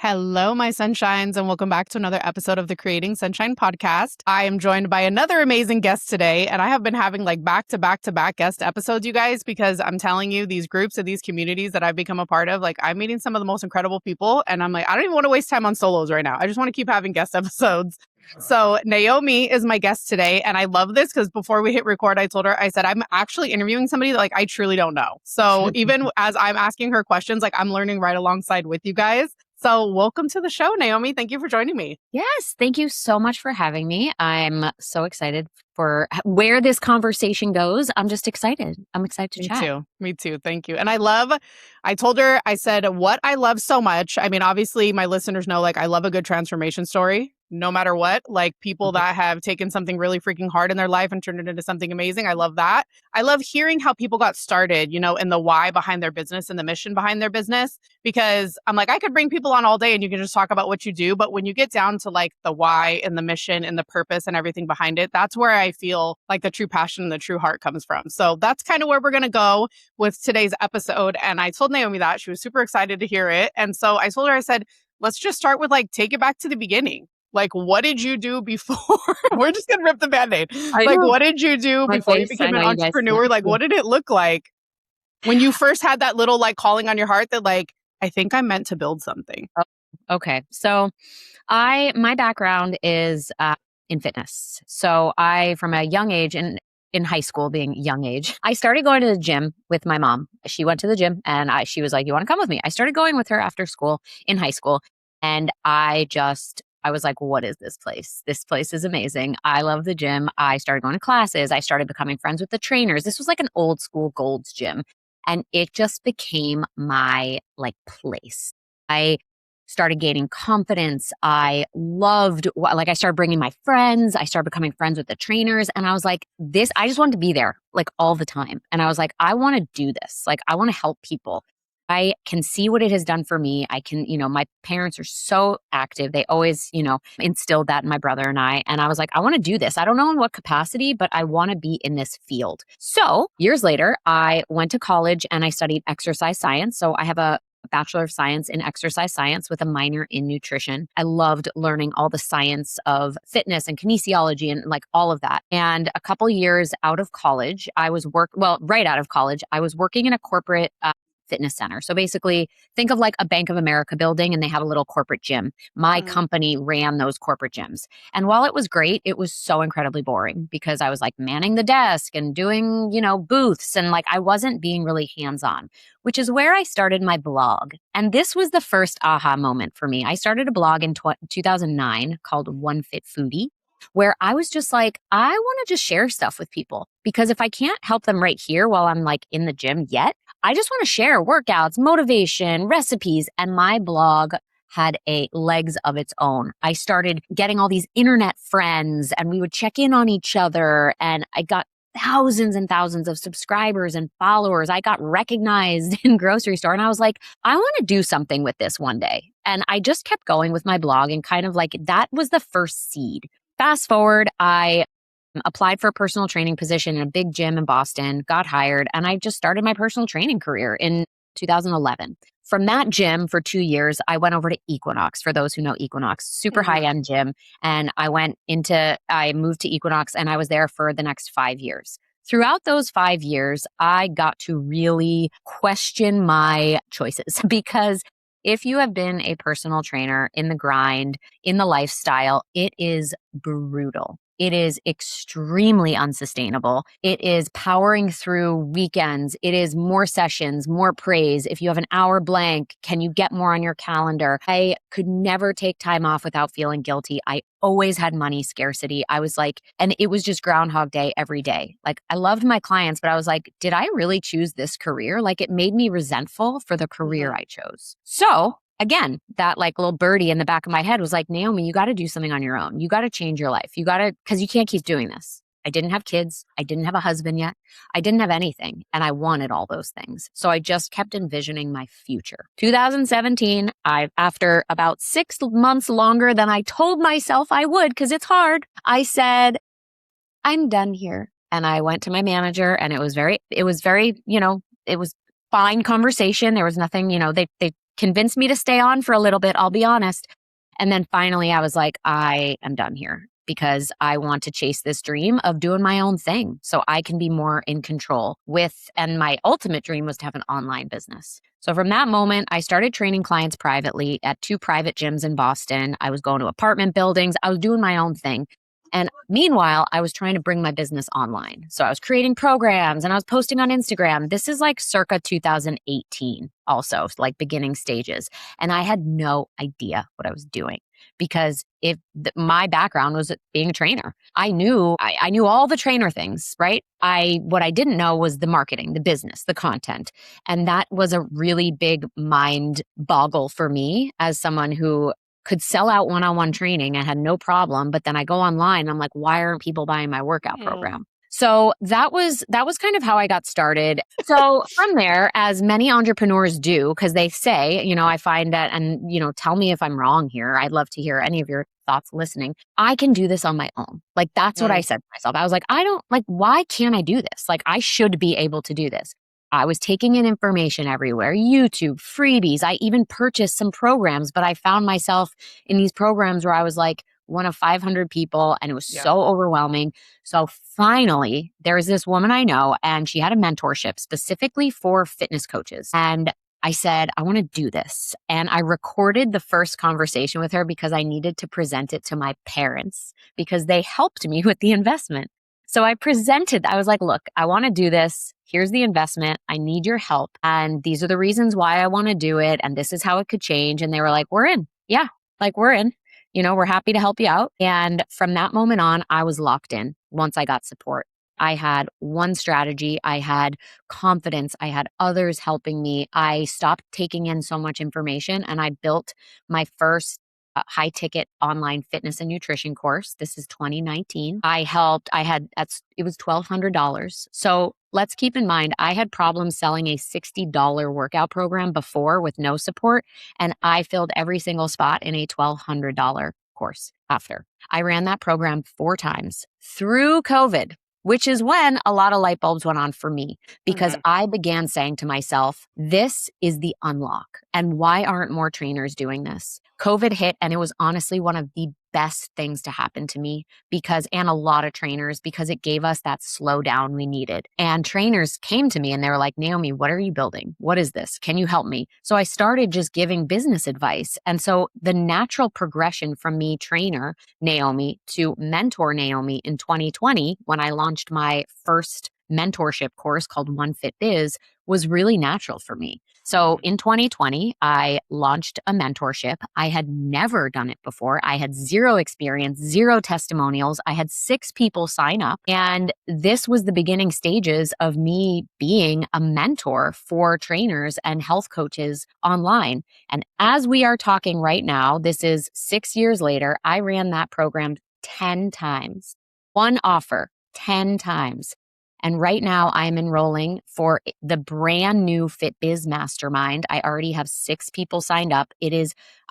Hello, my sunshines, and welcome back to another episode of the Creating Sunshine podcast. I am joined by another amazing guest today, and I have been having like back-to-back guest episodes, you guys, because I'm telling you, these groups and these communities that I've become a part of, like I'm meeting some of the most incredible people, and I'm like, I don't even want to waste time on solos right now. I just want to keep having guest episodes. So Naomi is my guest today, and I love this because before we hit record, I told her, I said, I'm actually interviewing somebody that like I truly don't know. So even as I'm asking her questions, like I'm learning right alongside with you guys. So welcome to the show, Naomi. Thank you for joining me. Yes, thank you so much for having me. I'm so excited for where this conversation goes. I'm just excited. I'm excited to chat. Me too. Thank you. And I told her, I said, what I love so much. I mean, obviously my listeners know, like, I love a good transformation story, no matter what, like people that have taken something really freaking hard in their life and turned it into something amazing. I love that. I love hearing how people got started, you know, and the why behind their business and the mission behind their business, because I'm like, I could bring people on all day and you can just talk about what you do. But when you get down to like the why and the mission and the purpose and everything behind it, that's where I feel like the true passion and the true heart comes from. So that's kind of where we're going to go with today's episode. And I told Naomi that she was super excited to hear it. And so I told her, I said, let's just start with like, take it back to the beginning. Like, what did you do before? We're just going to rip the Band-Aid. Like, what did you do before you became an entrepreneur? Like, what did it look like when you first had that little like calling on your heart that like, I think I'm meant to build something? Okay. So my background is in fitness. So I, from a young age, and in high school, being young age, I started going to the gym with my mom. She went to the gym and she was like, you want to come with me? I started going with her after school in high school. And I was like, what is this place? This place is amazing. I love the gym. I started going to classes. I started becoming friends with the trainers. This was like an old school Gold's gym. And it just became my like place. I started gaining confidence. I started bringing my friends. I started becoming friends with the trainers. And I was like, I just wanted to be there like all the time. And I was like, I want to do this. Like, I want to help people. I can see what it has done for me. I can, my parents are so active. They always, instilled that in my brother and I. And I was like, I want to do this. I don't know in what capacity, but I want to be in this field. So years later, I went to college and I studied exercise science. So I have a Bachelor of Science in Exercise Science with a minor in nutrition. I loved learning all the science of fitness and kinesiology and like all of that. And a couple years out of college, right out of college, I was working in a corporate fitness center. So basically, think of like a Bank of America building and they have a little corporate gym. My company ran those corporate gyms. And while it was great, it was so incredibly boring because I was like manning the desk and doing, booths and like I wasn't being really hands-on, which is where I started my blog. And this was the first aha moment for me. I started a blog in 2009 called Fit Foodie, where I was just like, I want to just share stuff with people because if I can't help them right here while I'm like in the gym yet, I just want to share workouts, motivation, recipes. And my blog had legs of its own. I started getting all these internet friends and we would check in on each other. And I got thousands and thousands of subscribers and followers. I got recognized in grocery store and I was like, I want to do something with this one day. And I just kept going with my blog and kind of like that was the first seed. Fast forward, I applied for a personal training position in a big gym in Boston, got hired, and I just started my personal training career in 2011. From that gym for 2 years, I went over to Equinox, for those who know Equinox, super high-end gym. And I moved to Equinox and I was there for the next 5 years. Throughout those 5 years, I got to really question my choices because if you have been a personal trainer in the grind, in the lifestyle, it is brutal. It is extremely unsustainable. It is powering through weekends. It is more sessions, more praise. If you have an hour blank, can you get more on your calendar? I could never take time off without feeling guilty. I always had money scarcity. I was like, and it was just Groundhog Day every day. Like I loved my clients, but I was like, did I really choose this career? Like it made me resentful for the career I chose. So again, that like little birdie in the back of my head was like, Naomi, you got to do something on your own. You got to change your life. Because you can't keep doing this. I didn't have kids. I didn't have a husband yet. I didn't have anything. And I wanted all those things. So I just kept envisioning my future. 2017, after about 6 months longer than I told myself I would, because it's hard, I said, I'm done here. And I went to my manager and it was very, it was fine conversation. There was nothing, they convinced me to stay on for a little bit, I'll be honest. And then finally I was like, I am done here because I want to chase this dream of doing my own thing so I can be more in control and my ultimate dream was to have an online business. So from that moment, I started training clients privately at 2 private gyms in Boston. I was going to apartment buildings. I was doing my own thing. And meanwhile, I was trying to bring my business online. So I was creating programs and I was posting on Instagram. This is like circa 2018 also, like beginning stages. And I had no idea what I was doing because my background was being a trainer. I knew all the trainer things, right? What I didn't know was the marketing, the business, the content. And that was a really big mind boggle for me as someone who could sell out one-on-one training and had no problem. But then I go online and I'm like, why aren't people buying my workout program? So that was kind of how I got started. So from there, as many entrepreneurs do, because they say, I find that, and, tell me if I'm wrong here. I'd love to hear any of your thoughts listening. I can do this on my own. Like, that's what I said to myself. I was like, why can't I do this? Like, I should be able to do this. I was taking in information everywhere, YouTube, freebies. I even purchased some programs, but I found myself in these programs where I was like one of 500 people and it was so overwhelming. So finally, there was this woman I know and she had a mentorship specifically for fitness coaches. And I said, I want to do this. And I recorded the first conversation with her because I needed to present it to my parents because they helped me with the investment. So I was like, look, I want to do this. Here's the investment. I need your help. And these are the reasons why I want to do it. And this is how it could change. And they were like, we're in. Yeah, like we're in. We're happy to help you out. And from that moment on, I was locked in once I got support. I had one strategy. I had confidence. I had others helping me. I stopped taking in so much information and I built my first high ticket online fitness and nutrition course. This is 2019. It was $1,200. So let's keep in mind, I had problems selling a $60 workout program before with no support. And I filled every single spot in a $1,200 course after. I ran that program 4 times through COVID, which is when a lot of light bulbs went on for me because I began saying to myself, this is the unlock. And why aren't more trainers doing this? COVID hit and it was honestly one of the best things to happen to me and a lot of trainers because it gave us that slowdown we needed. And trainers came to me and they were like, Naomi, what are you building? What is this? Can you help me? So I started just giving business advice. And so the natural progression from me, trainer Naomi, to mentor Naomi in 2020, when I launched my first mentorship course called FitBiz, was really natural for me. So in 2020, I launched a mentorship. I had never done it before. I had 0 experience, 0 testimonials. I had 6 people sign up. And this was the beginning stages of me being a mentor for trainers and health coaches online. And as we are talking right now, this is 6 years later, I ran that program 10 times. One offer, 10 times. And right now I'm enrolling for the brand new FitBiz Mastermind. I already have 6 people signed up.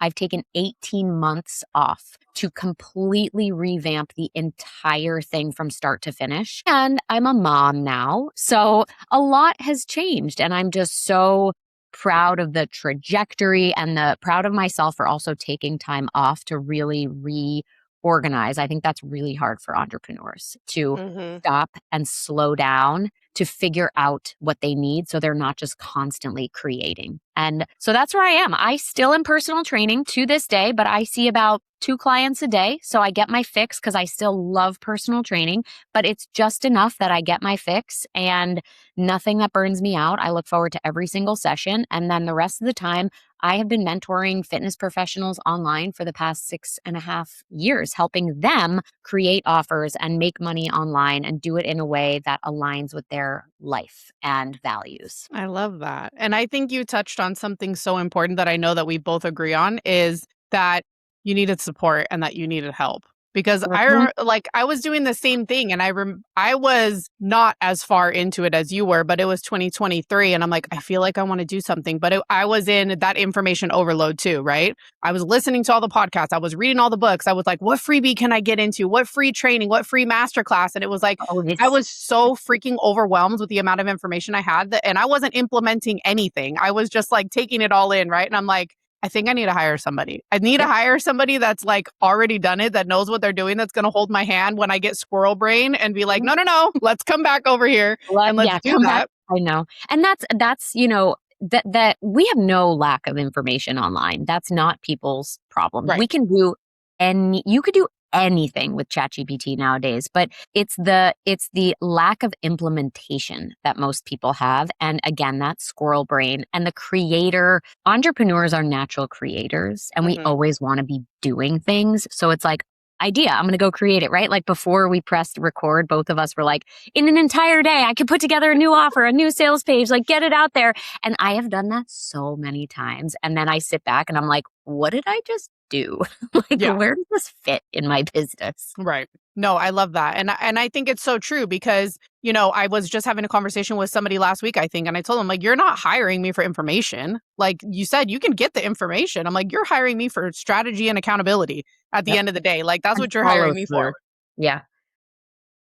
I've taken 18 months off to completely revamp the entire thing from start to finish. And I'm a mom now. So a lot has changed. And I'm just so proud of the trajectory and proud of myself for also taking time off to really reorganize. I think that's really hard for entrepreneurs to stop and slow down to figure out what they need so they're not just constantly creating. And so that's where I am. I still am personal training to this day, but I see about 2 clients a day. So I get my fix because I still love personal training, but it's just enough that I get my fix and nothing that burns me out. I look forward to every single session. And then the rest of the time, I have been mentoring fitness professionals online for the past 6.5 years, helping them create offers and make money online and do it in a way that aligns with their life and values. I love that. And I think you touched on something so important that I know that we both agree on is that you needed support and that you needed help. because I was doing the same thing, and I was not as far into it as you were, but it was 2023, and I'm like, I feel like I want to do something, but I was in that information overload too, right? I was listening to all the podcasts, I was reading all the books, I was like, what freebie can I get into? What free training? What free masterclass? And it was like, I was so freaking overwhelmed with the amount of information I had, and I wasn't implementing anything. I was just like taking it all in, right? And I'm like, I think I need to hire somebody. I need to hire somebody that's like already done it, that knows what they're doing, that's going to hold my hand when I get squirrel brain and be like, no, let's come back over here and let's do that. I know. And that's, that we have no lack of information online. That's not people's problem. Right. We can do you could do anything with ChatGPT nowadays, but it's the lack of implementation that most people have. And again, that squirrel brain and the entrepreneurs are natural creators, and we always want to be doing things. So it's like, idea, I'm going to go create it, right? Like before we pressed record, both of us were like, in an entire day, I could put together a new offer, a new sales page, like get it out there. And I have done that so many times. And then I sit back and I'm like, what did I just do? Where does this fit in my business? Right. No, I love that. And I think it's so true because, I was just having a conversation with somebody last week, I think, and I told them, like, you're not hiring me for information. Like you said, you can get the information. I'm like, you're hiring me for strategy and accountability at the end of the day. Like, that's what you're hiring me for. Yeah.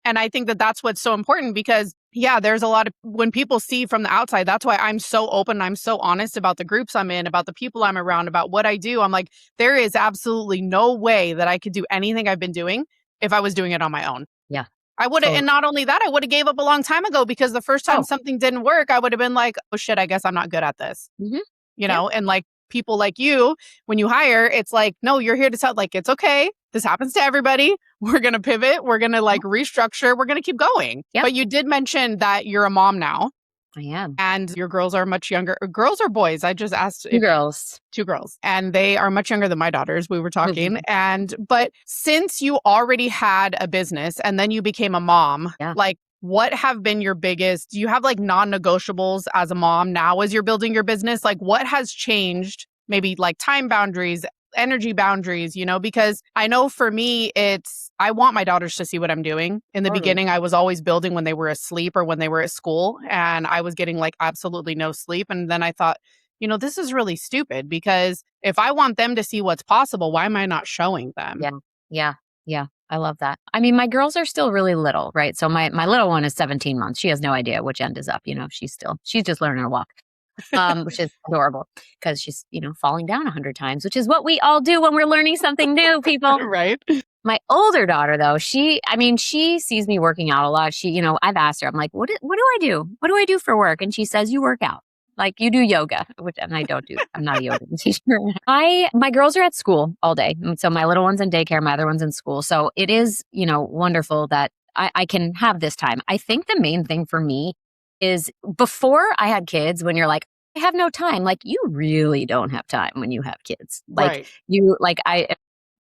And I think that that's what's so important because, there's a lot of, when people see from the outside, that's why I'm so open. I'm so honest about the groups I'm in, about the people I'm around, about what I do. I'm like, there is absolutely no way that I could do anything I've been doing if I was doing it on my own. Yeah. I would have, and not only that, I would have gave up a long time ago because the first time something didn't work, I would have been like, oh shit, I guess I'm not good at this. And like people like you, when you hire, it's like, no, you're here to tell, like, it's okay. This happens to everybody. We're going to pivot. We're going to like restructure. We're going to keep going. Yep. But you did mention that you're a mom now. I am. And your girls are much younger. Girls or boys? I just asked. Two girls. Two girls. And they are much younger than my daughters. We were talking. But since you already had a business and then you became a mom, like what have been your biggest, do you have like non-negotiables as a mom now as you're building your business? Like what has changed? Maybe like time boundaries, energy boundaries, because I know for me, I want my daughters to see what I'm doing. In the beginning, I was always building when they were asleep or when they were at school, and I was getting like absolutely no sleep. And then I thought, this is really stupid because if I want them to see what's possible, why am I not showing them? Yeah. I love that. I mean, my girls are still really little, right? So my little one is 17 months. She has no idea which end is up. She's just learning to walk. Which is adorable because she's, falling down 100 times, which is what we all do when we're learning something new, people. Right. My older daughter, though, she sees me working out a lot. I've asked her, I'm like, what do I do? What do I do for work? And she says, you work out. Like you do yoga, and I don't do. I'm not a yoga teacher. My girls are at school all day. So my little one's in daycare, my other one's in school. So it is, wonderful that I can have this time. I think the main thing for me is before I had kids, when you're like, I have no time, like you really don't have time when you have kids. Like you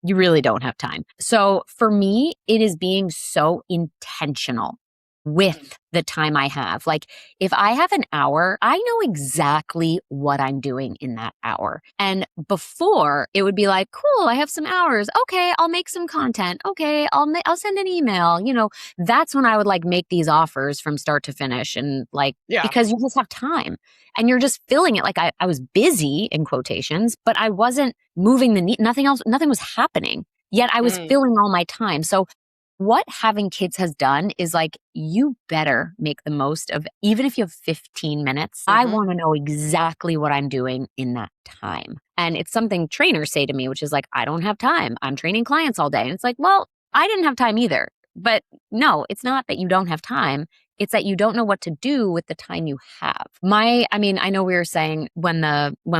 really don't have time. So for me, it is being so intentional with the time I have. Like if I have an hour, I know exactly what I'm doing in that hour. And before it would be like, cool, I have some hours. Okay, I'll make some content. Okay, I'll send an email. That's when I would like make these offers from start to finish. And like, because you just have time and you're just filling it. Like I was busy in quotations, but I wasn't moving nothing was happening. Yet I was filling all my time. So what having kids has done is like, you better make the most of, even if you have 15 minutes, I want to know exactly what I'm doing in that time. And it's something trainers say to me, which is like, I don't have time. I'm training clients all day. And it's like, well, I didn't have time either. But no, it's not that you don't have time. It's that you don't know what to do with the time you have. I know we were saying when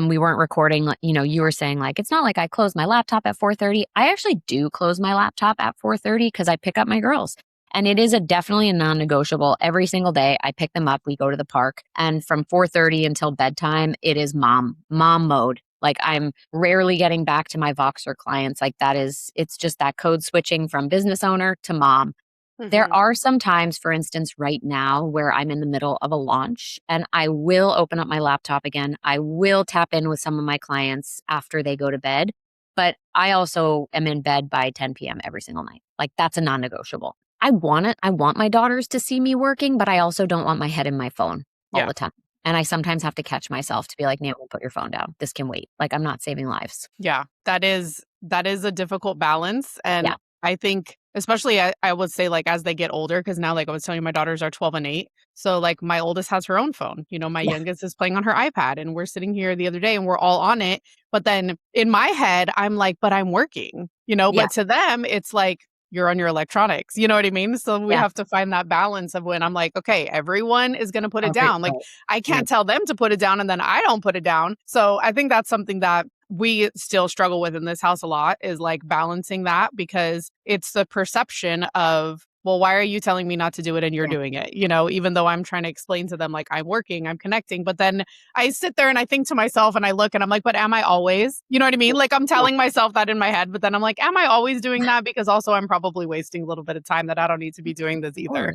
we weren't recording, you were saying like, it's not like I close my laptop at 4:30. I actually do close my laptop at 4:30 because I pick up my girls. And it is definitely a non-negotiable. Every single day I pick them up, we go to the park. And from 4:30 until bedtime, it is mom mode. Like I'm rarely getting back to my Voxer clients. Like it's just that code switching from business owner to mom. There are some times, for instance, right now where I'm in the middle of a launch and I will open up my laptop again. I will tap in with some of my clients after they go to bed. But I also am in bed by 10 p.m. every single night. Like that's a non-negotiable. I want it. I want my daughters to see me working, but I also don't want my head in my phone all Yeah. the time. And I sometimes have to catch myself to be like, Naomi, put your phone down. This can wait. Like I'm not saving lives. Yeah. That is a difficult balance. And Yeah. I think especially I would say like as they get older, because now like I was telling you my daughters are 12 and 8. So like my oldest has her own phone. My Yeah. youngest is playing on her iPad and we're sitting here the other day and we're all on it. But then in my head, I'm like, but I'm working, Yeah. but to them, it's like you're on your electronics. You know what I mean? So we Yeah. have to find that balance of when I'm like, okay, everyone is going to put it Right. down. Like Right. I Right. can't tell them to put it down and then I don't put it down. So I think that's something that we still struggle with in this house a lot is like balancing that because it's the perception of, well, why are you telling me not to do it and you're Yeah. doing it? Even though I'm trying to explain to them, like, I'm working, I'm connecting. But then I sit there and I think to myself and I look and I'm like, but am I always? You know what I mean? Like, I'm Yeah. telling myself that in my head, but then I'm like, am I always doing that? Because also I'm probably wasting a little bit of time that I don't need to be doing this either. Sure.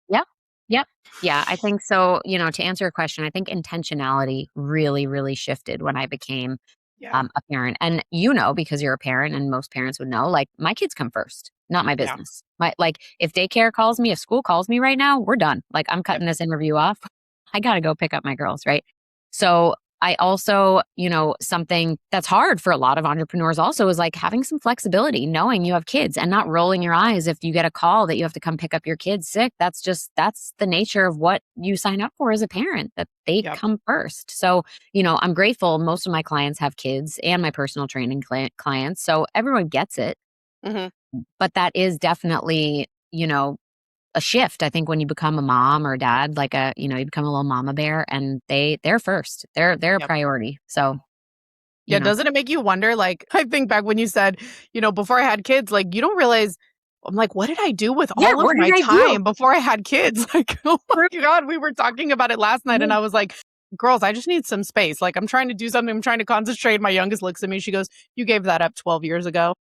Yep. Yep. Yeah, I think so. To answer your question, I think intentionality really, really shifted when I became Yeah. a parent. And because you're a parent and most parents would know, like my kids come first, not my Yeah. business. Like if daycare calls me, if school calls me right now, we're done. Like I'm Yep. cutting this interview off. I got to go pick up my girls, right? So I also, something that's hard for a lot of entrepreneurs also is like having some flexibility, knowing you have kids and not rolling your eyes if you get a call that you have to come pick up your kids sick. That's the nature of what you sign up for as a parent, that they Yep. come first. So, I'm grateful most of my clients have kids and my personal training clients. So everyone gets it. Hmm. But that is definitely, a shift. I think when you become a mom or dad, like you become a little mama bear and they're first. They're a Yep. priority. So, you Yeah, know, doesn't it make you wonder? Like, I think back when you said, before I had kids, like, you don't realize, I'm like, what did I do with yeah, all of what did my I do? time before I had kids? Like, oh True. my God, we were talking about it last night, and Yeah. I was like, girls, I just need some space. Like, I'm trying to do something, I'm trying to concentrate. My youngest looks at me, she goes, you gave that up 12 years ago.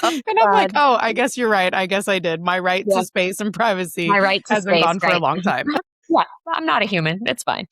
Oh And I'm like, God. oh, I guess you're right. I guess I did. My right Yeah. to space and privacy My right to has been space, gone for a right. long time. Yeah. I'm not a human. It's fine.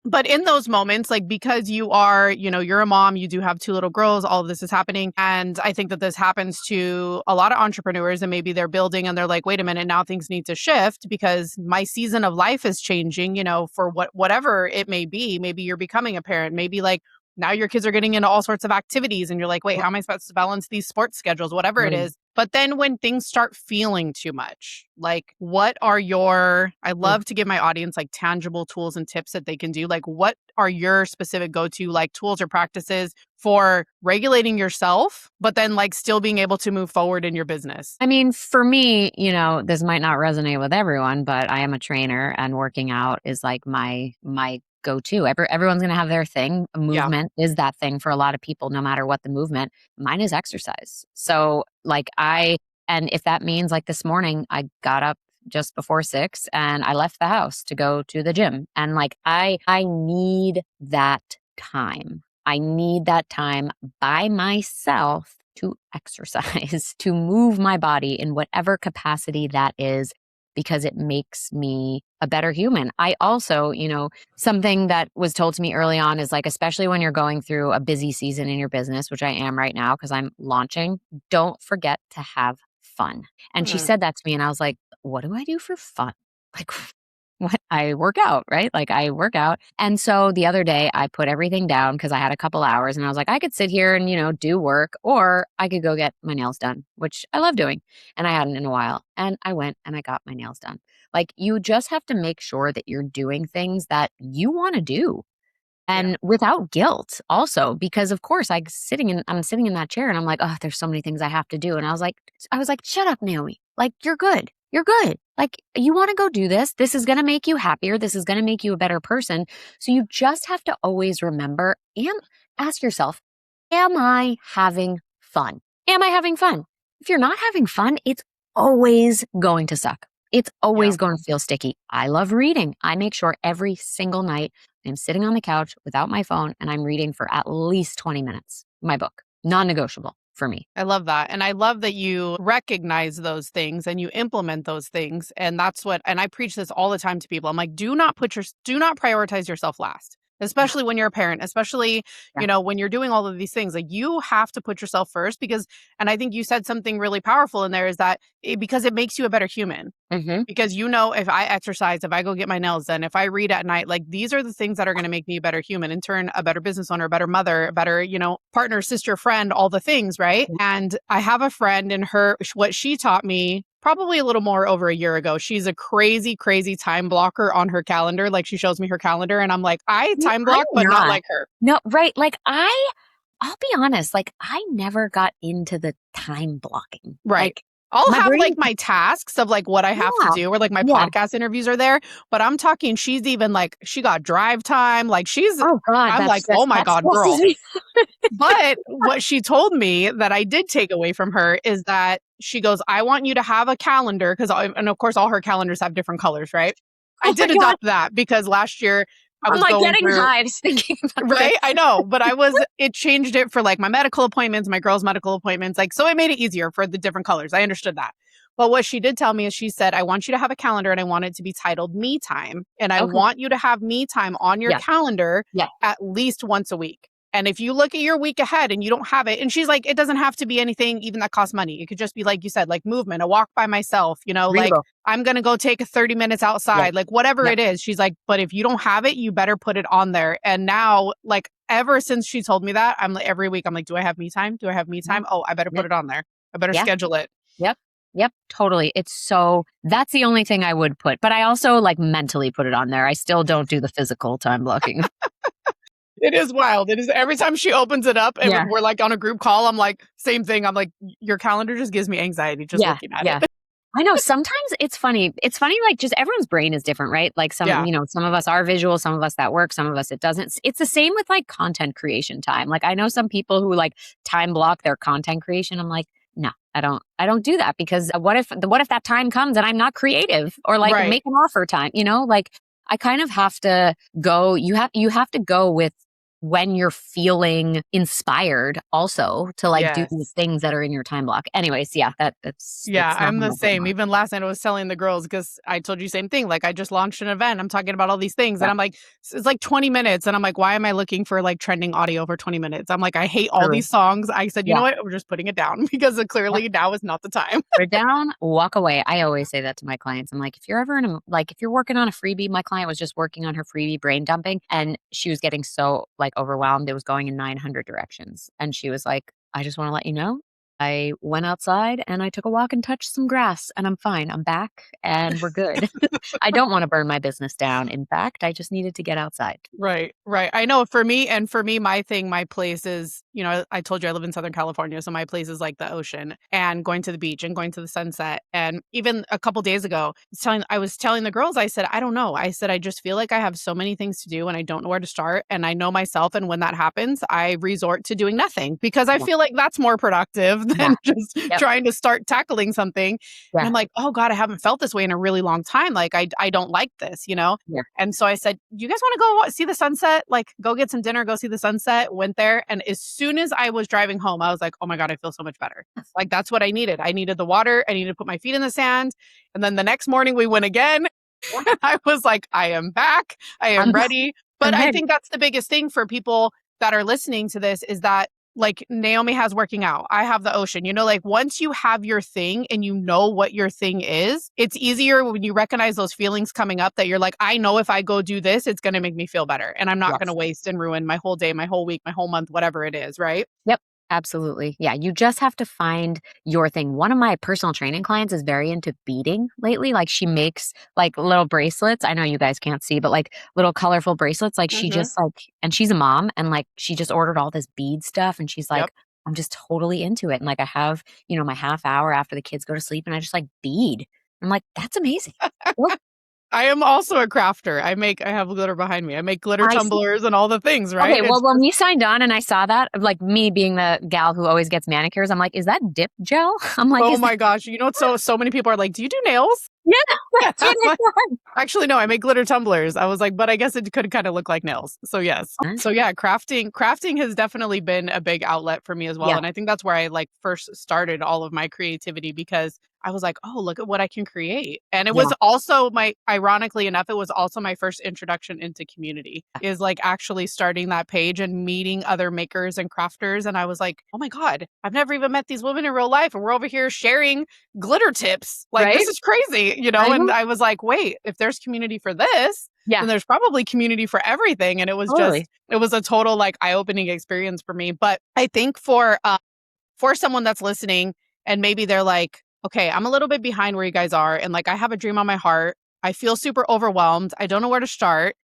But in those moments, like because you are, you're a mom, you do have two little girls, all of this is happening. And I think that this happens to a lot of entrepreneurs and maybe they're building and they're like, wait a minute, now things need to shift because my season of life is changing, for whatever it may be. Maybe you're becoming a parent, maybe like now your kids are getting into all sorts of activities and you're like, wait, Yeah. how am I supposed to balance these sports schedules, whatever it Mm, is. But then when things start feeling too much, like I mm. love to give my audience like tangible tools and tips that they can do. Like, what are your specific go to like tools or practices for regulating yourself, but then like still being able to move forward in your business? I mean, for me, this might not resonate with everyone, but I am a trainer and working out is like my go-to. Everyone's going to have their thing. Yeah. Movement is that thing for a lot of people, no matter what the movement. Mine is exercise. So like and if that means like this morning, I got up just before 6 and I left the house to go to the gym. And like, I need that time. I need that time by myself to exercise, to move my body in whatever capacity that is, because it makes me a better human. I also, something that was told to me early on is like, especially when you're going through a busy season in your business, which I am right now because I'm launching, don't forget to have fun. And she Mhm. said that to me, and I was like, what do I do for fun? Like, what? I work out, right? Like I work out. And so the other day I put everything down because I had a couple hours and I was like, I could sit here and, do work, or I could go get my nails done, which I love doing. And I hadn't in a while. And I went and I got my nails done. Like you just have to make sure that you're doing things that you want to do Yeah. and without guilt also, because of course I'm sitting in that chair and I'm like, oh, there's so many things I have to do. And I was like, shut up, Naomi. Like you're good. You're good. Like you want to go do this. This is going to make you happier. This is going to make you a better person. So you just have to always remember and ask yourself, am I having fun? Am I having fun? If you're not having fun, it's always going to suck. It's Yeah. always going to feel sticky. I love reading. I make sure every single night I'm sitting on the couch without my phone and I'm reading for at least 20 minutes. My book, non-negotiable for me. I love that. And I love that you recognize those things and you implement those things. And I preach this all the time to people. I'm like, do not prioritize yourself last. especially when you're a parent, especially, Yeah. when you're doing all of these things. Like, you have to put yourself first because, and I think you said something really powerful in there, is that because it makes you a better human. Mm-hmm. Because, if I exercise, if I go get my nails done, if I read at night, like, these are the things that are going to make me a better human, in turn, a better business owner, a better mother, a better, partner, sister, friend, all the things, right? And I have a friend, and what she taught me probably a little more over a year ago. She's a crazy, crazy time blocker on her calendar. Like, she shows me her calendar and I'm like, I No, time block, I'm but not not. like her. No, right. Like I'll be honest, like I never got into the time blocking. Right. Like I'll my have brain, like my tasks of like what I have to yeah, do, or like my yeah. podcast interviews are there, but I'm talking, she's even like, she got drive time. Like, Oh God, I'm like, oh my that God, stresses girl. me. But what she told me that I did take away from her is that she goes, I want you to have a calendar, and of course all her calendars have different colors, right? I Oh my did God. adopt that because last year I I'm was like going getting through. hives thinking about this. Right? I know, but it changed it for like my medical appointments, my girls' medical appointments. Like, so it made it easier for the different colors. I understood that. But what she did tell me is, she said, I want you to have a calendar and I want it to be titled me time. And I Okay. want you to have me time on your Yeah. calendar Yeah. at least once a week. And if you look at your week ahead and you don't have it, and she's like, it doesn't have to be anything even that costs money. It could just be, like you said, like movement, a walk by myself, like, Readable. I'm going to go take 30 minutes Yeah. outside, like whatever Yep. it is. She's like, but if you don't have it, you better put it on there. And now, like, ever since she told me that, I'm like, every week, I'm like, do I have me time? Do I have me time? Oh, I better put it on there. I better Yeah. schedule it. Yep. Yep. Totally. That's the only thing I would put, but I also like mentally put it on there. I still don't do the physical time blocking. It is wild. It is every time she opens it up and Yeah. we're like on a group call, I'm like, same thing. I'm like, your calendar just gives me anxiety just Yeah. looking at Yeah. it. I know sometimes it's funny. It's funny, like just everyone's brain is different, right? Like some of us are visual, some of us that work, some of us it doesn't. It's the same with like content creation time. Like I know some people who like time block their content creation. I'm like, no, I don't do that because what if that time comes and I'm not creative or like Right. make an offer time, like I kind of have to go, you have to go with when you're feeling inspired also to like do Yes. these things that are in your time block. Anyways, yeah, that's Yeah, not I'm the how I same. work. Even last night I was telling the girls, because I told you same thing. Like, I just launched an event. I'm talking about all these things. Yeah. And I'm like, it's like 20 minutes. And I'm like, why am I looking for like trending audio for 20 minutes? I'm like, I hate all True. these songs. I said, you know Yeah. what? We're just putting it down because clearly now is not the time. Put it down, walk away. I always say that to my clients. I'm like, if you're ever if you're working on a freebie, my client was just working on her freebie brain dumping and she was getting so like overwhelmed. It was going in 900 directions. And she was like, I just want to let you know, I went outside and I took a walk and touched some grass and I'm fine. I'm back and we're good. I don't want to burn my business down. In fact, I just needed to get outside. Right, right. I know for me, my place is, I told you I live in Southern California. So my place is like the ocean and going to the beach and going to the sunset. And even a couple days ago, I was telling the girls, I said, I don't know. I said, I just feel like I have so many things to do and I don't know where to start. And I know myself. And when that happens, I resort to doing nothing because I feel like that's more productive than just trying to start tackling something. Yeah. And I'm like, oh God, I haven't felt this way in a really long time. Like, I don't like this, Yeah. And so I said, you guys want to go see the sunset? Like, go get some dinner, go see the sunset. Went there. And as soon as I was driving home, I was like, oh my God, I feel so much better. Like, that's what I needed. I needed the water. I needed to put my feet in the sand. And then the next morning we went again. And I was like, I am back. I am ready. But I think that's the biggest thing for people that are listening to this is that, like, Naomi has working out. I have the ocean. Like, once you have your thing and you know what your thing is, it's easier when you recognize those feelings coming up that you're like, I know if I go do this, it's going to make me feel better. And I'm not going to waste and ruin my whole day, my whole week, my whole month, whatever it is, right? Yep. Absolutely. Yeah. You just have to find your thing. One of my personal training clients is very into beading lately. Like she makes like little bracelets. I know you guys can't see, but like little colorful bracelets. Like she just like, and she's a mom and like she just ordered all this bead stuff and she's like, I'm just totally into it. And like I have, my half hour after the kids go to sleep and I just like bead. I'm like, that's amazing. I am also a crafter. I have glitter behind me. I make glitter tumblers and all the things, right? Okay, well, when we signed on and I saw that, like me being the gal who always gets manicures, I'm like, is that dip gel? I'm like, oh my gosh. So many people are like, do you do nails? Yeah, that's what I thought. Actually, no, I make glitter tumblers. I was like, but I guess it could kind of look like nails. So yes. So yeah, crafting has definitely been a big outlet for me as well. Yeah. And I think that's where I like first started all of my creativity because I was like, oh, look at what I can create. And it Yeah. was also ironically enough, it was also my first introduction into community is like actually starting that page and meeting other makers and crafters. And I was like, oh my God, I've never even met these women in real life. And we're over here sharing glitter tips. Like, Right? this is crazy, you know? I And know. I was like, wait, if there's community for this, Yeah. then there's probably community for everything. And it was Totally. it was a total like eye-opening experience for me. But I think for someone that's listening and maybe they're like, okay, I'm a little bit behind where you guys are. And like, I have a dream on my heart. I feel super overwhelmed. I don't know where to start.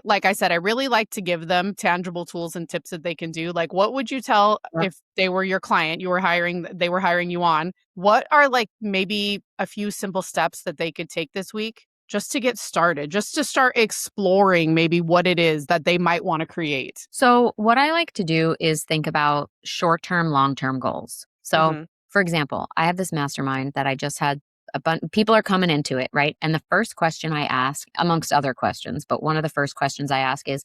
Like I said, I really like to give them tangible tools and tips that they can do. Like, what would you tell if they were your client, they were hiring you on? What are like maybe a few simple steps that they could take this week just to get started, just to start exploring maybe what it is that they might want to create? So what I like to do is think about short-term, long-term goals. So for example, I have this mastermind that I just had people are coming into it, right? And the first question I ask, amongst other questions, but one of the first questions I ask is,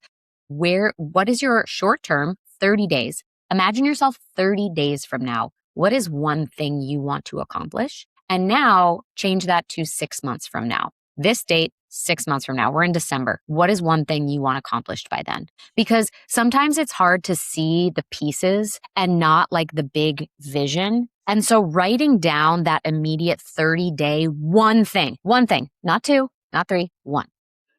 what is your short-term 30 days? Imagine yourself 30 days from now. What is one thing you want to accomplish? And now change that to 6 months from now. This date, 6 months from now, we're in December. What is one thing you want accomplished by then? Because sometimes it's hard to see the pieces and not like the big vision. And so writing down that immediate 30-day one thing, not two, not three, one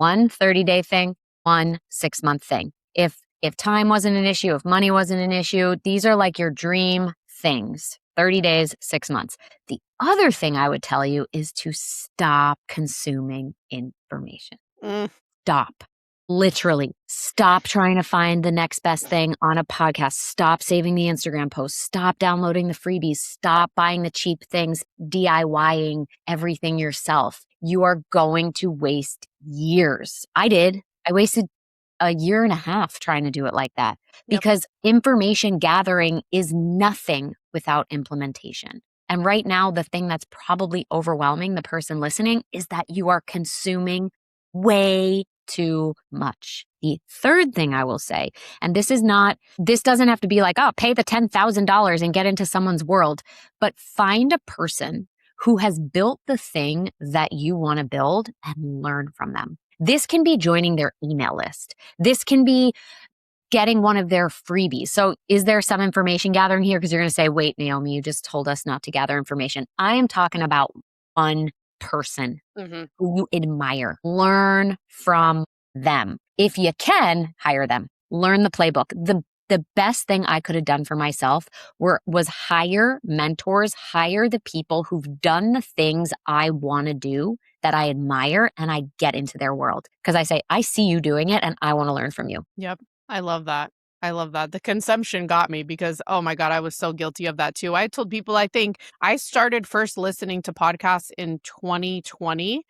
30-day thing, one 6-month thing. If time wasn't an issue, if money wasn't an issue, these are like your dream things. 30 days, 6 months. The other thing I would tell you is to stop consuming information. Stop. Literally, stop trying to find the next best thing on a podcast. Stop saving the Instagram posts. Stop downloading the freebies. Stop buying the cheap things, DIYing everything yourself. You are going to waste years. I did. I wasted a year and a half trying to do it like that because information gathering is nothing without implementation. And right now, the thing that's probably overwhelming the person listening is that you are consuming way too much. The third thing I will say, and this doesn't have to be like, oh, pay the $10,000 and get into someone's world, but find a person who has built the thing that you want to build and learn from them. This can be joining their email list. This can be getting one of their freebies. So is there some information gathering here? Because you're going to say, wait, Naomi, you just told us not to gather information. I am talking about one person who you admire. Learn from them. If you can, hire them. Learn the playbook. The best thing I could have done for myself was hire mentors, hire the people who've done the things I want to do that I admire, and I get into their world. Because I say, I see you doing it and I want to learn from you. Yep. I love that. I love that. The consumption got me because, oh my God, I was so guilty of that too. I told people, I think I started first listening to podcasts in 2020,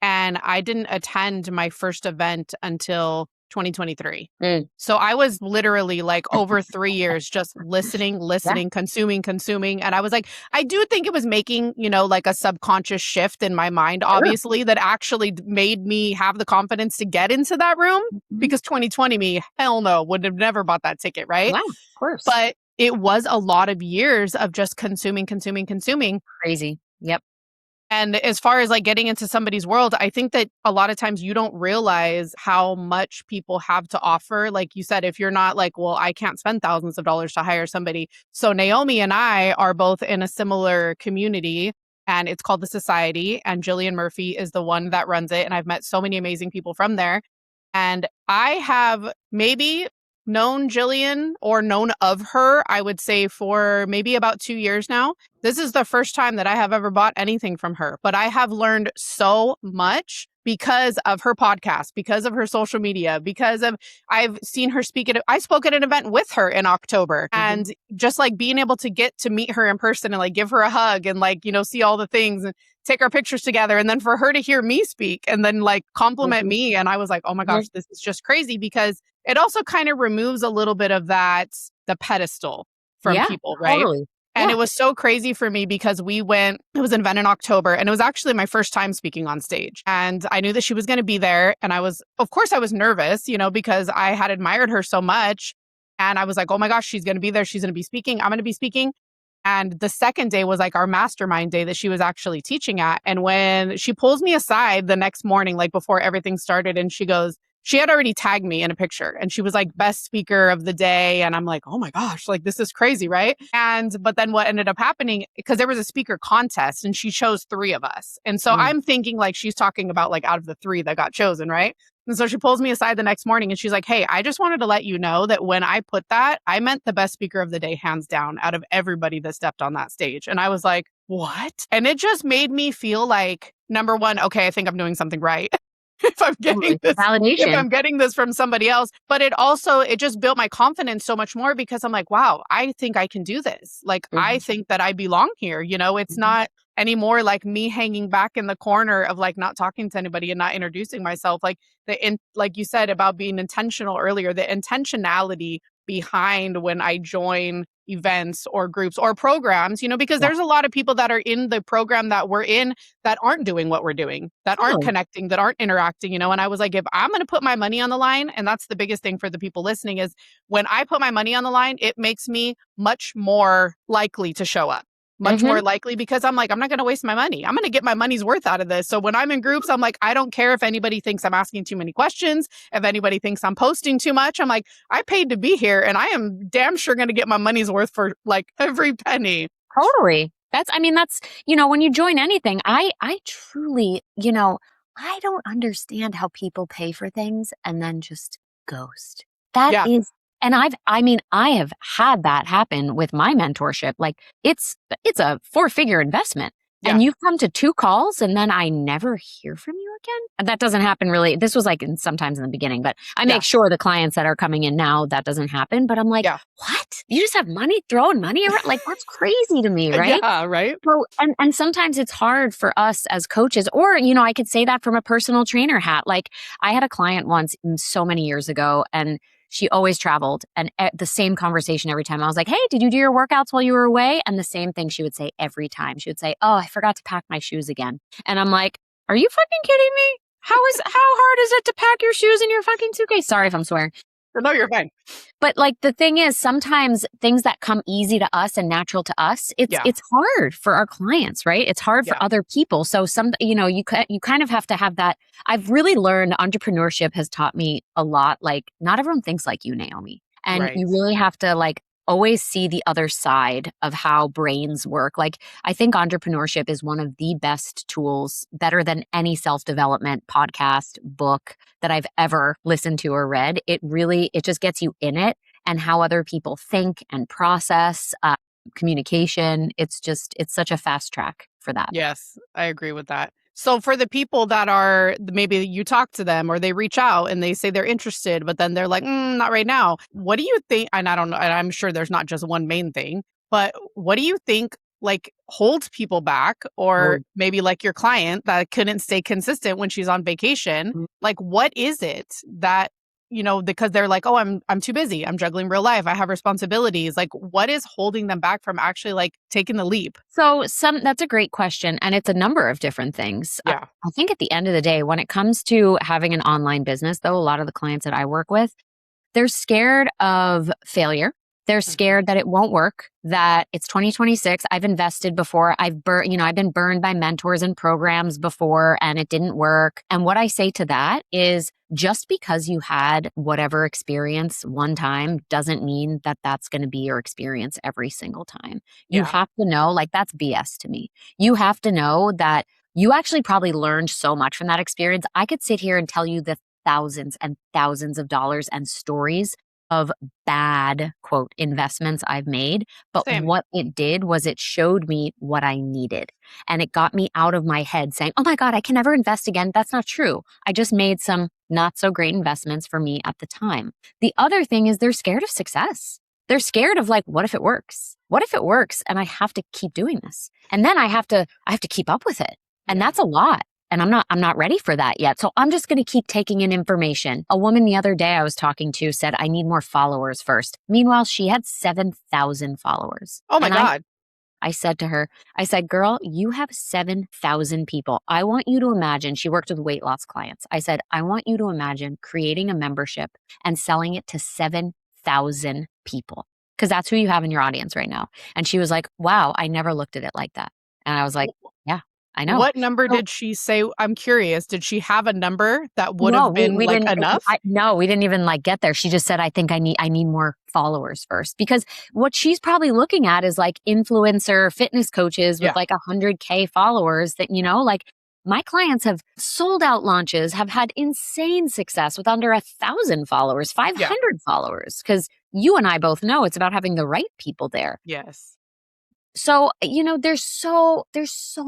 and I didn't attend my first event until 2023. So I was literally like over 3 years just listening, consuming. And I was like, I do think it was making, like a subconscious shift in my mind, obviously, that actually made me have the confidence to get into that room because 2020 me, hell no, would have never bought that ticket, right? Yeah, of course. But it was a lot of years of just consuming. Crazy. Yep. And as far as like getting into somebody's world, I think that a lot of times you don't realize how much people have to offer. Like you said, if you're not like, well, I can't spend thousands of dollars to hire somebody. So Naomi and I are both in a similar community, and it's called The Society. And Jillian Murphy is the one that runs it. And I've met so many amazing people from there. And I have maybe known Jillian or known of her, I would say, for maybe about 2 years now. This is the first time that I have ever bought anything from her, but I have learned so much because of her podcast, because of her social media, I've seen her speak I spoke at an event with her in October, and just like being able to get to meet her in person and like give her a hug and like, see all the things and take our pictures together. And then for her to hear me speak and then like compliment me. And I was like, oh my gosh, this is just crazy, because it also kind of removes a little bit of the pedestal from people, right? Totally. And Yeah. it was so crazy for me because it was an event in October, and it was actually my first time speaking on stage. And I knew that she was going to be there. And of course, I was nervous, because I had admired her so much. And I was like, oh my gosh, she's going to be there. She's going to be speaking. I'm going to be speaking. And the second day was like our mastermind day that she was actually teaching at. And when she pulls me aside the next morning, like before everything started, and she had already tagged me in a picture and she was like best speaker of the day. And I'm like, oh my gosh, like this is crazy, right? But then what ended up happening, because there was a speaker contest and she chose 3 of us. And so I'm thinking like she's talking about like out of the 3 that got chosen, right? And so she pulls me aside the next morning and she's like, hey, I just wanted to let you know that when I put that, I meant the best speaker of the day, hands down, out of everybody that stepped on that stage. And I was like, what? And it just made me feel like, number one, okay, I think I'm doing something right. if I'm getting this validation. if I'm getting this from somebody else. But it just built my confidence so much more because I'm like, wow, I think I can do this. Like, I think that I belong here. It's not anymore like me hanging back in the corner of like not talking to anybody and not introducing myself. Like like you said about being intentional earlier, the intentionality behind when I join events or groups or programs, because there's a lot of people that are in the program that we're in that aren't doing what we're doing, that aren't connecting, that aren't interacting, and I was like, if I'm going to put my money on the line, and that's the biggest thing for the people listening is when I put my money on the line, it makes me much more likely to show up. Much more likely because I'm like, I'm not going to waste my money. I'm going to get my money's worth out of this. So when I'm in groups, I'm like, I don't care if anybody thinks I'm asking too many questions, if anybody thinks I'm posting too much. I'm like, I paid to be here and I am damn sure going to get my money's worth for like every penny. Totally. That's, when you join anything, I truly, I don't understand how people pay for things and then just ghost. That is, and I have had that happen with my mentorship. Like it's a 4-figure investment. Yeah. And you've come to 2 calls and then I never hear from you again. And that doesn't happen really. This was like sometimes in the beginning, but I make sure the clients that are coming in now, that doesn't happen. But I'm like, what? You just have money throwing money around? Like that's crazy to me, right? Yeah, right. So, and sometimes it's hard for us as coaches, or, I could say that from a personal trainer hat. Like I had a client once so many years ago and she always traveled, and the same conversation every time. I was like, hey, did you do your workouts while you were away? And the same thing she would say every time. She would say, oh, I forgot to pack my shoes again. And I'm like, are you fucking kidding me? How hard is it to pack your shoes in your fucking suitcase? Sorry if I'm swearing. No, you're fine. But like the thing is, sometimes things that come easy to us and natural to us, it's hard for our clients, right? It's hard for other people. So you kind of have to have that. I've really learned entrepreneurship has taught me a lot. Like not everyone thinks like you, Naomi, and you really have to like always see the other side of how brains work. Like I think entrepreneurship is one of the best tools, better than any self-development podcast, book that I've ever listened to or read. It just gets you in it and how other people think and process communication. It's such a fast track for that. Yes, I agree with that. So for the people that are, maybe you talk to them or they reach out and they say they're interested, but then they're like, not right now. What do you think? And I don't know, and I'm sure there's not just one main thing, but what do you think like holds people back? Or maybe like your client that couldn't stay consistent when she's on vacation. Like, what is it that, because they're like, oh, I'm too busy. I'm juggling real life. I have responsibilities. Like, what is holding them back from actually like taking the leap? So that's a great question. And it's a number of different things. Yeah. I think at the end of the day, when it comes to having an online business, though, a lot of the clients that I work with, they're scared of failure. They're scared that it won't work, that it's 2026. I've invested before. I've been burned by mentors and programs before and it didn't work. And what I say to that is just because you had whatever experience one time doesn't mean that that's going to be your experience every single time. You have to know, like that's BS to me. You have to know that you actually probably learned so much from that experience. I could sit here and tell you the thousands and thousands of dollars and stories of bad, quote, investments I've made. But what it did was it showed me what I needed. And it got me out of my head saying, oh my God, I can never invest again. That's not true. I just made some not so great investments for me at the time. The other thing is they're scared of success. They're scared of like, what if it works? What if it works and I have to keep doing this? And then I have to keep up with it. And that's a lot. And I'm not ready for that yet. So I'm just going to keep taking in information. A woman the other day I was talking to said, I need more followers first. Meanwhile, she had 7,000 followers. Oh my God. I said to her, I said, girl, you have 7,000 people. I want you to imagine, she worked with weight loss clients. I said, I want you to imagine creating a membership and selling it to 7,000 people because that's who you have in your audience right now. And she was like, wow, I never looked at it like that. And I was like, yeah, I know. What number So, did she say? I'm curious. Did she have a number that would no, have been we like didn't. enough? No, we didn't even like get there. She just said, I think I need more followers first because what she's probably looking at is like influencer fitness coaches with Yeah. like 100K followers that, like my clients have sold out launches, have had insane success with under 1,000 followers, 500 followers. Cause you and I both know it's about having the right people there. Yes. So, there's so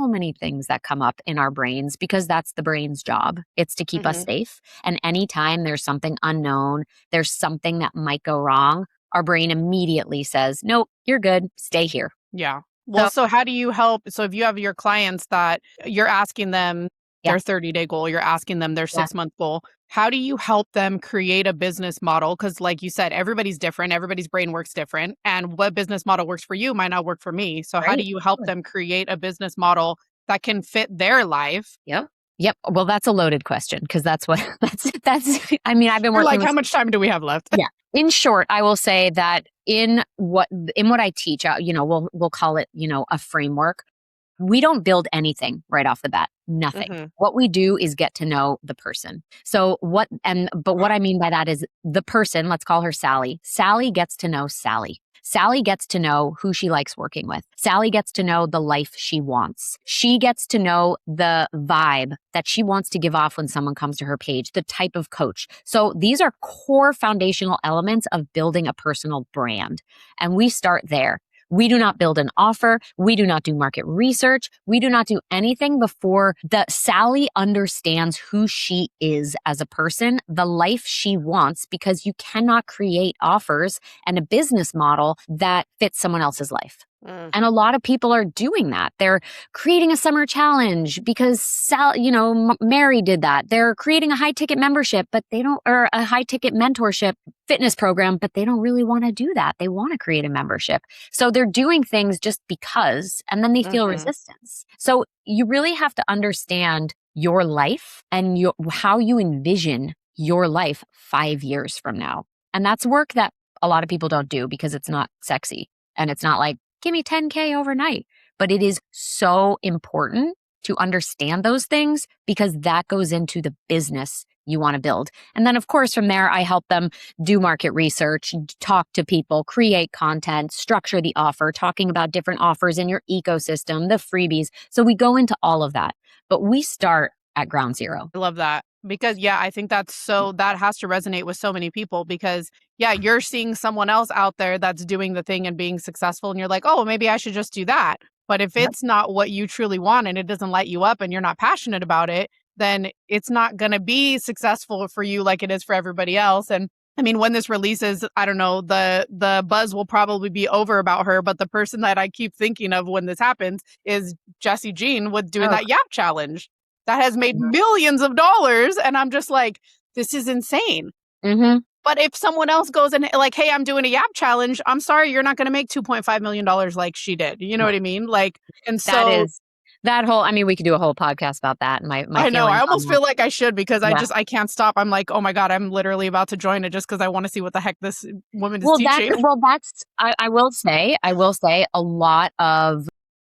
many things that come up in our brains because that's the brain's job. It's to keep us safe. And anytime there's something unknown, there's something that might go wrong, our brain immediately says, nope, you're good. Stay here. Yeah. Well, so how do you help? So if you have your clients that you're asking them Yeah. their 30-day goal, you're asking them their Yeah. 6-month goal, how do you help them create a business model? Because like you said, everybody's different. Everybody's brain works different. And what business model works for you might not work for me. So how do Right. you help them create a business model that can fit their life? Yep. Yep. Well, that's a loaded question because that's what I mean, I've been You're working like, with. how much time do we have left? Yeah. In short, I will say that in what I teach, we'll call it, a framework. We don't build anything right off the bat. Nothing. What we do is get to know the person. So but what I mean by that is the person, let's call her Sally. Sally gets to know Sally. Sally gets to know who she likes working with. Sally gets to know the life she wants. She gets to know the vibe that she wants to give off when someone comes to her page, the type of coach. So these are core foundational elements of building a personal brand. And we start there. We do not build an offer. We do not do market research. We do not do anything before Sally understands who she is as a person, the life she wants, because you cannot create offers and a business model that fits someone else's life. And a lot of people are doing that. They're creating a summer challenge because Mary did that. They're creating a high ticket membership, or a high ticket mentorship fitness program, but they don't really want to do that. They want to create a membership. So they're doing things just because, and then they feel resistance. So you really have to understand your life and how you envision your life 5 years from now. And that's work that a lot of people don't do because it's not sexy. And it's not like, give me 10K overnight. But it is so important to understand those things because that goes into the business you want to build. And then, of course, from there, I help them do market research, talk to people, create content, structure the offer, talking about different offers in your ecosystem, the freebies. So we go into all of that, but we start at ground zero. I love that. Because I think that has to resonate with so many people because you're seeing someone else out there that's doing the thing and being successful and you're like, oh, maybe I should just do that. But if it's not what you truly want and it doesn't light you up and you're not passionate about it, then it's not going to be successful for you like it is for everybody else. And I mean, when this releases, I don't know, the buzz will probably be over about her, but the person that I keep thinking of when this happens is Jessie Jean with doing that Yap challenge. That has made millions of dollars. And I'm just like, this is insane. But if someone else goes and like, hey, I'm doing a Yap challenge, I'm sorry, you're not going to make $2.5 million like she did. You know what I mean? Like, and so that is that whole, I mean, we could do a whole podcast about that. My I know. I almost feelings feel like I should because I can't stop. I'm like, oh my God, I'm literally about to join it just because I want to see what the heck this woman is teaching. I will say a lot of,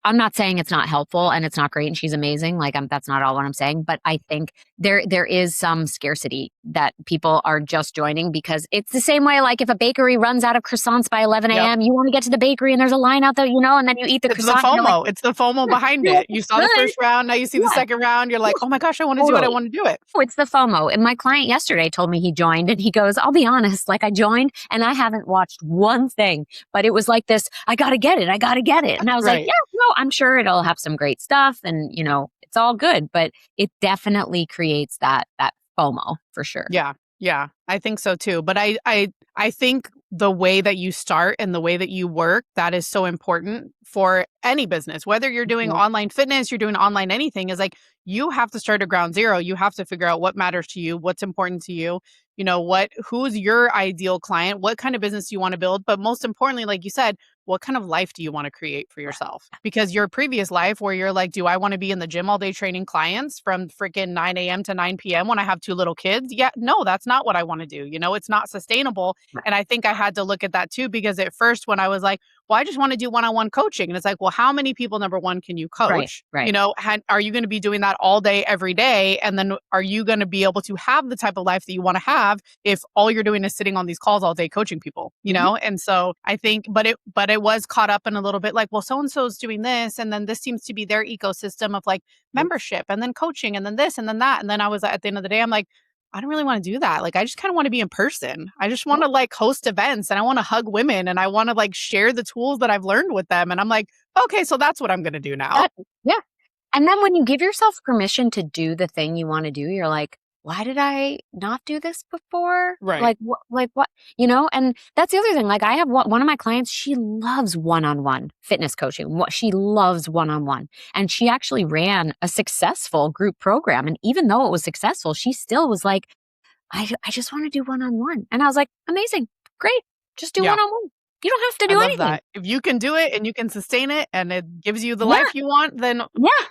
I'm not saying it's not helpful and it's not great and she's amazing. Like that's not all what I'm saying, but I think there is some scarcity that people are just joining because it's the same way. Like if a bakery runs out of croissants by 11 a.m., you want to get to the bakery and there's a line out there, and then you eat the croissant. It's the FOMO. It's the FOMO behind it. You saw the first round. Now you see the second round. You're like, oh my gosh, I want to do it. I want to do it. Oh, it's the FOMO. And my client yesterday told me he joined and he goes, I'll be honest, like I joined and I haven't watched one thing, but it was like this, I got to get it. And I was like, no, I'm sure it'll have some great stuff and, it's all good, but it definitely creates that FOMO for sure. Yeah, I think so too. But I think the way that you start and the way that you work, that is so important for any business, whether you're doing online fitness, you're doing online anything, is like you have to start at ground zero. You have to figure out what matters to you, what's important to you, who's your ideal client, what kind of business you want to build. But most importantly, like you said, what kind of life do you want to create for yourself? Because your previous life where you're like, do I want to be in the gym all day training clients from freaking 9 a.m. to 9 p.m. when I have 2 little kids? Yeah, no, that's not what I want to do. It's not sustainable. And I think I had to look at that too, because at first when I was like, well, I just want to do one-on-one coaching. And it's like, well, how many people, number one, can you coach? Right. Are you going to be doing that all day, every day? And then are you going to be able to have the type of life that you want to have if all you're doing is sitting on these calls all day coaching people, And so I think, but it was caught up in a little bit like, well, so-and-so's doing this. And then this seems to be their ecosystem of like membership and then coaching and then this and then that. And then I was at the end of the day, I'm like, I don't really want to do that. Like, I just kind of want to be in person. I just want to like host events and I want to hug women and I want to like share the tools that I've learned with them. And I'm like, okay, so that's what I'm going to do now. Yeah. And then when you give yourself permission to do the thing you want to do, you're like, why did I not do this before? Right. Like what, and that's the other thing. Like I have one of my clients, she loves one-on-one fitness coaching. She loves one-on-one. And she actually ran a successful group program. And even though it was successful, she still was like, I just want to do one-on-one. And I was like, amazing. Great. Just do one-on-one. You don't have to do anything. That. If you can do it and you can sustain it and it gives you the life you want, then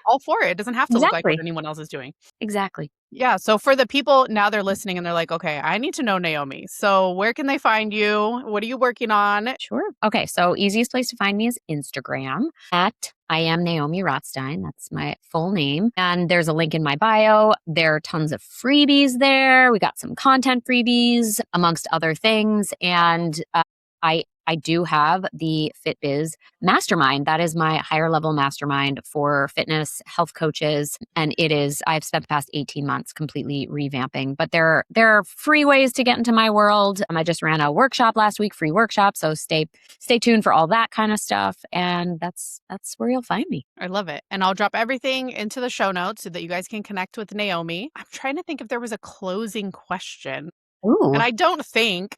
all for it. It doesn't have to look like what anyone else is doing. Exactly. Yeah. So for the people now they're listening and they're like, okay, I need to know Naomi. So where can they find you? What are you working on? Sure. Okay. So easiest place to find me is Instagram at I am Naomi Rotstein. That's my full name. And there's a link in my bio. There are tons of freebies there. We got some content freebies amongst other things. And I do have the FitBiz mastermind. That is my higher level mastermind for fitness health coaches. And I've spent the past 18 months completely revamping, but there are free ways to get into my world. I just ran a workshop last week, free workshop. So stay tuned for all that kind of stuff. And that's where you'll find me. I love it. And I'll drop everything into the show notes so that you guys can connect with Naomi. I'm trying to think if there was a closing question. Ooh. And I don't think,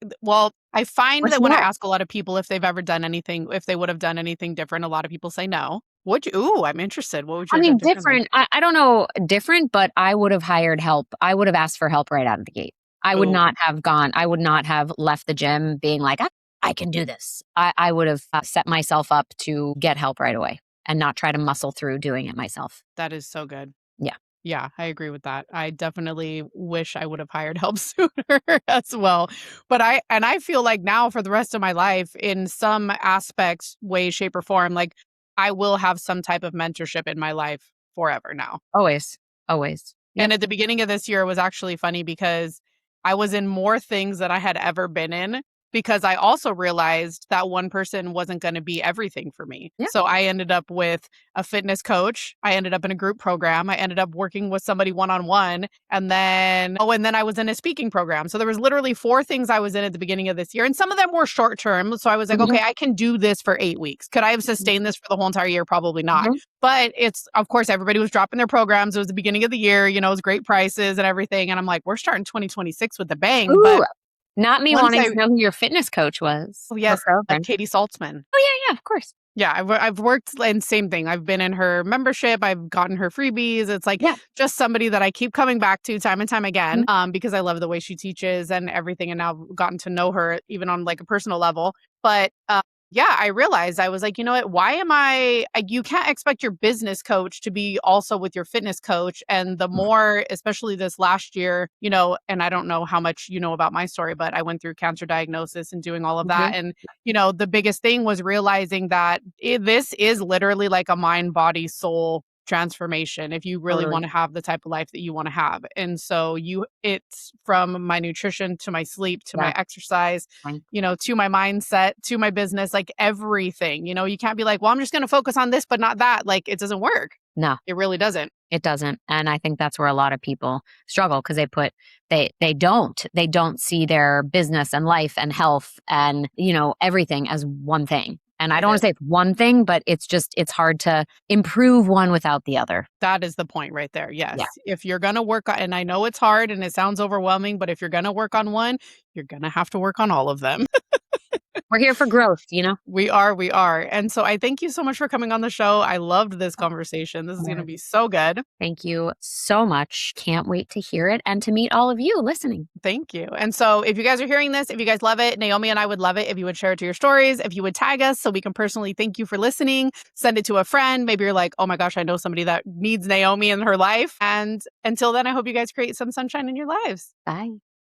I find that when I ask a lot of people if they've ever done anything, if they would have done anything different, a lot of people say no. I'm interested. What would you have done different? I don't know different, but I would have hired help. I would have asked for help right out of the gate. I would not have left the gym being like, I can do this. I would have set myself up to get help right away and not try to muscle through doing it myself. That is so good. Yeah. Yeah, I agree with that. I definitely wish I would have hired help sooner as well. But I feel like now for the rest of my life, in some aspects, way, shape, or form, like I will have some type of mentorship in my life forever now. Always. Yep. And at the beginning of this year, it was actually funny because I was in more things than I had ever been in, because I also realized that one person wasn't going to be everything for me. Yeah. So I ended up with a fitness coach. I ended up in a group program. I ended up working with somebody one-on-one. And then I was in a speaking program. So there was literally 4 things I was in at the beginning of this year. And some of them were short term. So I was like, okay, I can do this for 8 weeks. Could I have sustained this for the whole entire year? Probably not. But it's, of course, everybody was dropping their programs. It was the beginning of the year, it was great prices and everything. And I'm like, we're starting 2026 with a bang. Ooh. But not me wanting to know who your fitness coach was. Oh, yes, Katie Saltzman. Oh, yeah, of course. Yeah, I've worked in same thing. I've been in her membership. I've gotten her freebies. It's like just somebody that I keep coming back to time and time again because I love the way she teaches and everything. And now I've gotten to know her even on like a personal level. But I realized I was like, you know what? Why am you can't expect your business coach to be also with your fitness coach. And the more, especially this last year, and I don't know how much you know about my story, but I went through cancer diagnosis and doing all of that. And, the biggest thing was realizing that this is literally like a mind, body, soul transformation if you really want to have the type of life that you want to have. And so it's from my nutrition to my sleep to my exercise, to my mindset, to my business, like everything. You can't be like, well, I'm just going to focus on this, but not that. Like it doesn't work. No, it really doesn't. It doesn't. And I think that's where a lot of people struggle because they don't see their business and life and health and, everything as one thing. And I don't want to say it's one thing, but it's hard to improve one without the other. That is the point right there. Yes. Yeah. If you're going to work on, and I know it's hard and it sounds overwhelming, but if you're going to work on one, you're going to have to work on all of them. We're here for growth, you know? We are. And so I thank you so much for coming on the show. I loved this conversation. This is going to be so good. Thank you so much. Can't wait to hear it and to meet all of you listening. Thank you. And so if you guys are hearing this, if you guys love it, Naomi and I would love it if you would share it to your stories, if you would tag us so we can personally thank you for listening, send it to a friend. Maybe you're like, oh my gosh, I know somebody that needs Naomi in her life. And until then, I hope you guys create some sunshine in your lives. Bye.